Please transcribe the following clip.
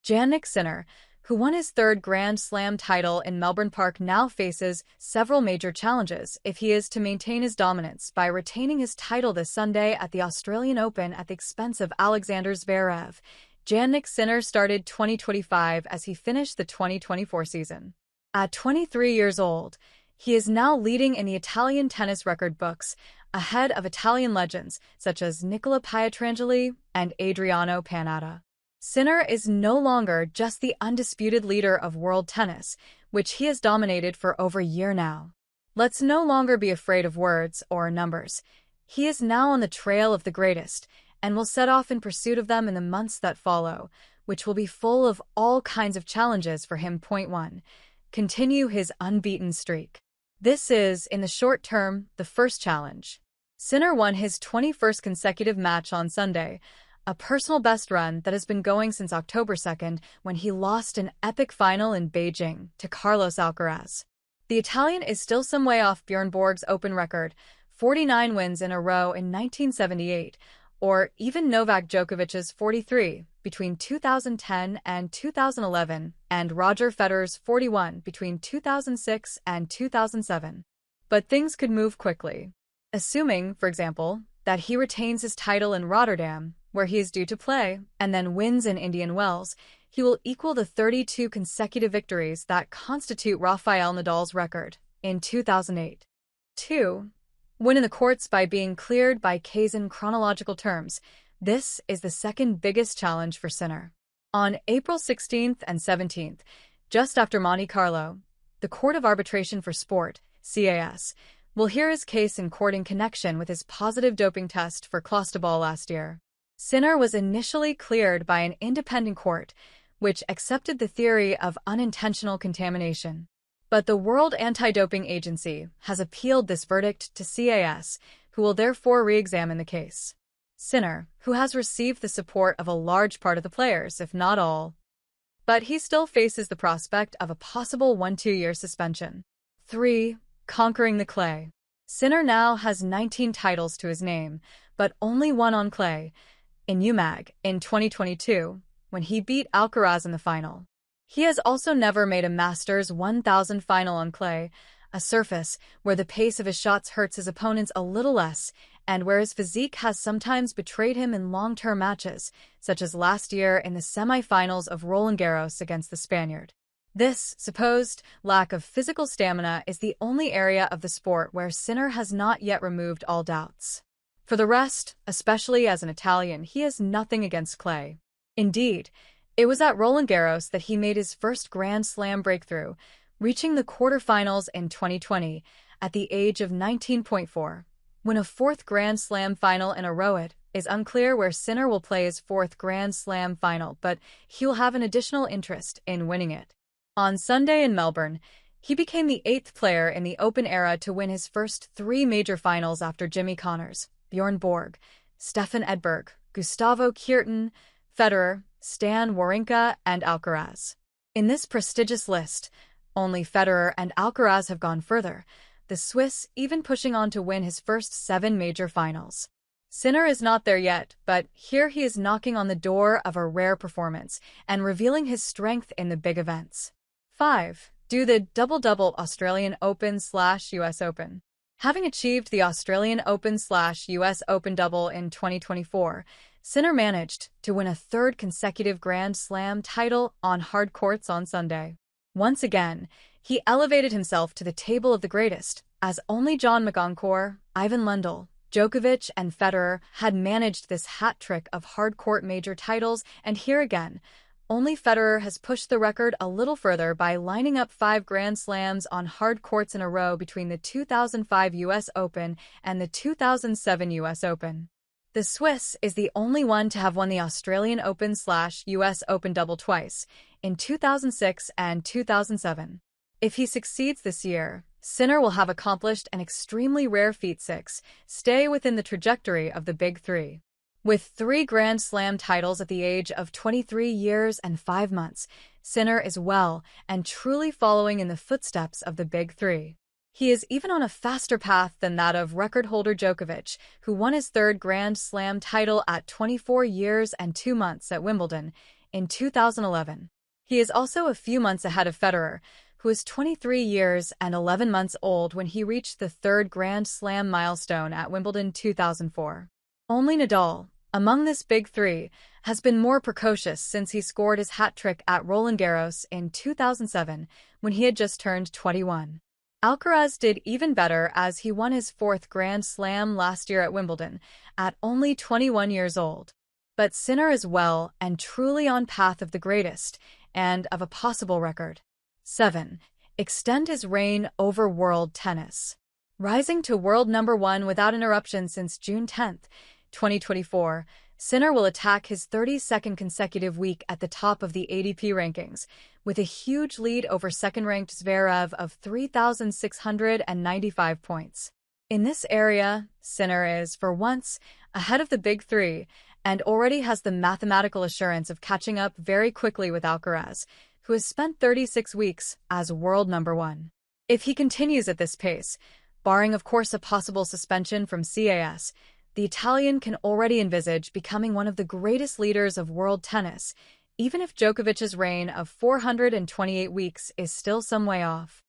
Jannik Sinner, who won his third Grand Slam title in Melbourne Park, now faces several major challenges if he is to maintain his dominance by retaining his title this Sunday at the Australian Open at the expense of Alexander Zverev. Jannik Sinner started 2025 as he finished the 2024 season. At 23 years old, he is now leading in the Italian tennis record books, ahead of Italian legends such as Nicola Pietrangeli and Adriano Panatta. Sinner is no longer just the undisputed leader of world tennis, which he has dominated for over a year now. Let's no longer be afraid of words or numbers. He is now on the trail of the greatest, and will set off in pursuit of them in the months that follow, which will be full of all kinds of challenges for him. Point 1. Continue his unbeaten streak. This is, in the short term, the first challenge. Sinner won his 21st consecutive match on Sunday, a personal best run that has been going since October 2nd when he lost an epic final in Beijing to Carlos Alcaraz. The Italian is still some way off Bjorn Borg's Open record, 49 wins in a row in 1978, or even Novak Djokovic's 43 between 2010 and 2011, and Roger Federer's 41 between 2006 and 2007. But things could move quickly. Assuming, for example, that he retains his title in Rotterdam, where he is due to play, and then wins in Indian Wells, he will equal the 32 consecutive victories that constitute Rafael Nadal's record in 2008. 2. Win in the courts by being cleared by K's in chronological terms. This is the second biggest challenge for Sinner. On April 16th and 17th, just after Monte Carlo, the Court of Arbitration for Sport, CAS, will hear his case in court in connection with his positive doping test for clostebol last year. Sinner was initially cleared by an independent court, which accepted the theory of unintentional contamination. But the World Anti-Doping Agency has appealed this verdict to CAS, who will therefore re-examine the case. Sinner, who has received the support of a large part of the players, if not all, but he still faces the prospect of a possible 1-2-year suspension. 3. Conquering the clay. Sinner now has 19 titles to his name, but only one on clay, in UMAG in 2022, when he beat Alcaraz in the final. He has also never made a Masters 1000 final on clay, a surface where the pace of his shots hurts his opponents a little less, and where his physique has sometimes betrayed him in long-term matches, such as last year in the semi-finals of Roland Garros against the Spaniard. This supposed lack of physical stamina is the only area of the sport where Sinner has not yet removed all doubts. For the rest, especially as an Italian, he has nothing against clay. Indeed, it was at Roland Garros that he made his first Grand Slam breakthrough, reaching the quarterfinals in 2020 at the age of 19.4. When a fourth Grand Slam final in a row, it is unclear where Sinner will play his fourth Grand Slam final, but he will have an additional interest in winning it. On Sunday in Melbourne, he became the 8th player in the Open era to win his first 3 major finals after Jimmy Connors, Bjorn Borg, Stefan Edberg, Gustavo Kuerten, Federer, Stan Wawrinka, and Alcaraz. In this prestigious list, only Federer and Alcaraz have gone further, the Swiss even pushing on to win his first 7 major finals. Sinner is not there yet, but here he is knocking on the door of a rare performance and revealing his strength in the big events. 5. Do the double-double Australian Open/US Open. Having achieved the Australian Open/US Open double in 2024, Sinner managed to win a third consecutive Grand Slam title on hard courts on Sunday. Once again, he elevated himself to the table of the greatest, as only John McEnroe, Ivan Lendl, Djokovic, and Federer had managed this hat trick of hard court major titles, and here again, only Federer has pushed the record a little further by lining up 5 Grand Slams on hard courts in a row between the 2005 US Open and the 2007 US Open. The Swiss is the only one to have won the Australian Open/US Open double twice, in 2006 and 2007. If he succeeds this year, Sinner will have accomplished an extremely rare feat: stay within the trajectory of the Big Three. With 3 Grand Slam titles at the age of 23 years and 5 months, Sinner is well and truly following in the footsteps of the Big Three. He is even on a faster path than that of record holder Djokovic, who won his third Grand Slam title at 24 years and 2 months at Wimbledon in 2011. He is also a few months ahead of Federer, who was 23 years and 11 months old when he reached the third Grand Slam milestone at Wimbledon 2004. Only Nadal, among this big three, has been more precocious since he scored his hat-trick at Roland Garros in 2007 when he had just turned 21. Alcaraz did even better as he won his fourth Grand Slam last year at Wimbledon at only 21 years old. But Sinner is well and truly on path of the greatest and of a possible record. 7. Extend his reign over world tennis. Rising to world number 1 without interruption since June 10, 2024, Sinner will attack his 32nd consecutive week at the top of the ATP rankings, with a huge lead over second-ranked Zverev of 3,695 points. In this area, Sinner is, for once, ahead of the big three and already has the mathematical assurance of catching up very quickly with Alcaraz, who has spent 36 weeks as world number 1. If he continues at this pace, barring of course a possible suspension from CAS, the Italian can already envisage becoming one of the greatest leaders of world tennis, even if Djokovic's reign of 428 weeks is still some way off.